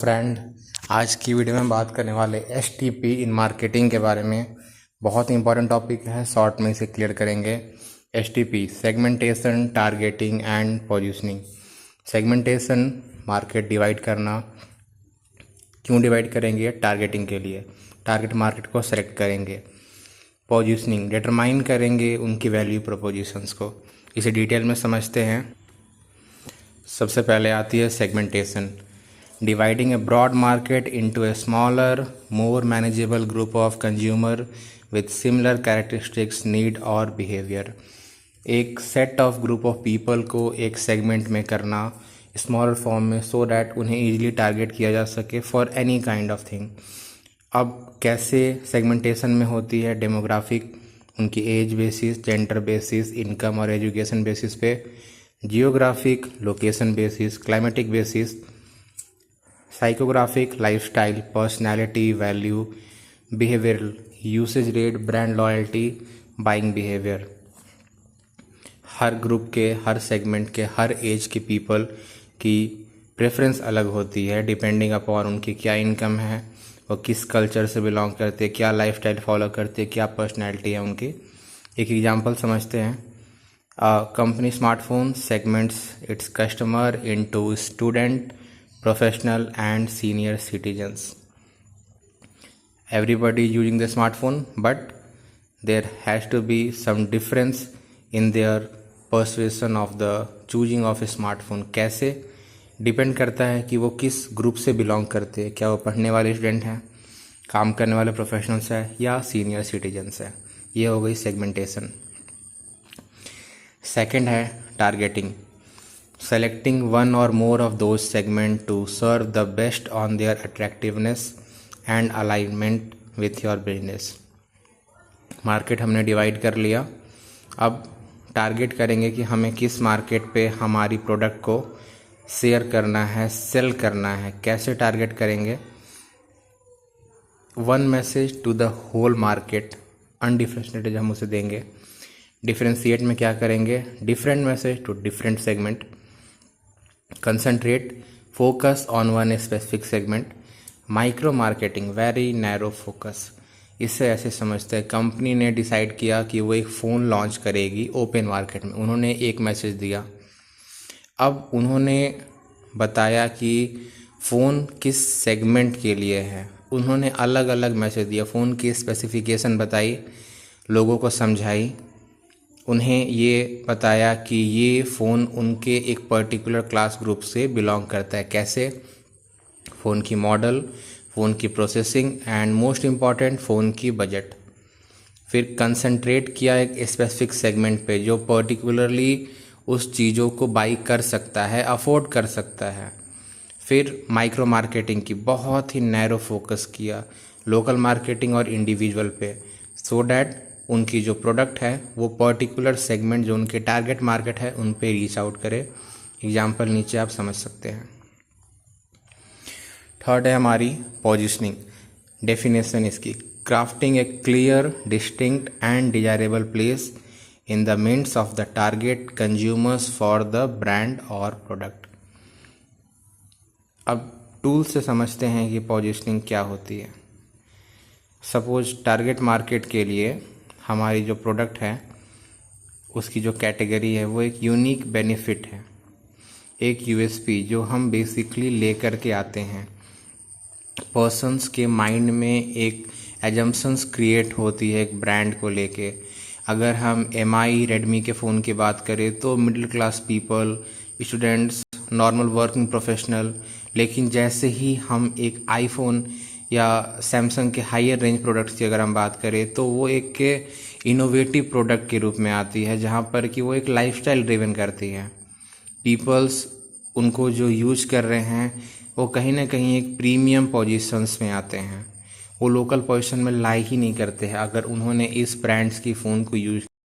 Friend, आज की video में बात करने वाले STP इन मार्केटिंग के बारे में। बहुत ही इंपॉर्टेंट टॉपिक है, शॉर्ट में इसे क्लियर करेंगे। STP segmentation, targeting and positioning. Segmentation market divide करना। क्यों डिवाइड करेंगे? टारगेटिंग के लिए, टारगेट मार्केट को सेलेक्ट करेंगे। पोजीशनिंग डिटरमाइन करेंगे उनकी वैल्यू प्रोपोजिशंस को। इसे डिटेल में समझते हैं। सबसे पहले आती है segmentation. Dividing a broad market into a smaller, more manageable group of consumer with similar characteristics, need और behavior। एक set of group of people को एक सेगमेंट में करना स्मॉलर फॉर्म में, सो डैट उन्हें ईजिली टारगेट किया जा सके for any kind of thing. अब कैसे सेगमेंटेशन में होती है? डेमोग्राफिक, उनकी age basis, gender basis, income और एजुकेशन बेसिस पे। Geographic, location basis, climatic basis. Psychographic, lifestyle, personality, value, behavioural, usage rate, brand loyalty, buying behaviour. हर ग्रुप के, हर सेगमेंट के, हर एज के पीपल की प्रेफरेंस अलग होती है डिपेंडिंग अपॉन उनकी क्या इनकम है, वो किस कल्चर से बिलोंग करते, क्या लाइफस्टाइल फॉलो करते, क्या पर्सनैलिटी है उनकी। एक एग्जांपल समझते हैं। Company smartphone segments its customer into student, professional and senior citizens. Everybody is using the smartphone, but there has to be some difference in their persuasion of the choosing of a smartphone। कैसे? Depend करता है कि वो किस group से belong करते हैं। क्या वो पढ़ने वाले स्टूडेंट हैं, काम करने वाले प्रोफेशनल्स हैं, या सीनियर सिटीजन्स हैं। ये हो गई सेगमेंटेशन। सेकंड है targeting. Selecting one or more of those segments to serve the best on their attractiveness and alignment with your business। Market हमने डिवाइड कर लिया। अब टारगेट करेंगे कि हमें किस मार्केट पे हमारी प्रोडक्ट को शेयर करना है, सेल करना है। कैसे टारगेट करेंगे? One message to the whole market, undifferentiated हम उसे देंगे। डिफरेंशिएट में क्या करेंगे? Different message to different segment. Concentrate, focus on one specific segment. Micro marketing, very narrow focus. इससे ऐसे समझते हैं, कंपनी ने डिसाइड किया कि वो एक फ़ोन लॉन्च करेगी ओपन मार्केट में। उन्होंने एक मैसेज दिया। अब उन्होंने बताया कि फ़ोन किस सेगमेंट के लिए है। उन्होंने अलग अलग मैसेज दिया, फ़ोन की स्पेसिफिकेशन बताई, लोगों को समझाई। उन्हें ये बताया कि ये फ़ोन उनके एक पर्टिकुलर क्लास ग्रुप से बिलोंग करता है। कैसे? फ़ोन की मॉडल, फ़ोन की processing and most important phone की बजट। फिर कंसंट्रेट किया एक स्पेसिफिक सेगमेंट पे जो पर्टिकुलरली उस चीज़ों को बाई कर सकता है, अफोर्ड कर सकता है। फिर माइक्रो मार्केटिंग की बहुत ही नैरो फोकस किया, लोकल मार्केटिंग और इंडिविजुअल पे, सो डैट उनकी जो प्रोडक्ट है वो पर्टिकुलर सेगमेंट जो उनके टारगेट मार्केट है उन पे रीच आउट करे। एग्जाम्पल नीचे आप समझ सकते हैं। थर्ड है हमारी पोजीशनिंग। डेफिनेशन इसकी, crafting a clear, distinct and desirable place in the midst of the target consumers for the brand और प्रोडक्ट। अब टूल से समझते हैं कि पोजीशनिंग क्या होती है। सपोज टारगेट मार्केट के लिए हमारी जो प्रोडक्ट है उसकी जो कैटेगरी है वो एक यूनिक बेनिफिट है, एक USP जो हम बेसिकली लेकर के आते हैं। पर्सन्स के माइंड में एक एजम्पशंस क्रिएट होती है एक ब्रांड को लेके। अगर हम MI, रेडमी के फ़ोन की बात करें तो middle class people, students, normal working professional. लेकिन जैसे ही हम एक आईफोन या सैमसंग के हायर रेंज प्रोडक्ट्स की अगर हम बात करें तो वो एक इनोवेटिव प्रोडक्ट के रूप में आती है, जहाँ पर कि वो एक लाइफस्टाइल ड्रिवन करती है। पीपल्स उनको जो यूज कर रहे हैं वो कहीं ना कहीं एक प्रीमियम पोजीशंस में आते हैं, वो लोकल पोजीशन में लाई ही नहीं करते हैं अगर उन्होंने इस ब्रांड्स की फ़ोन को यूज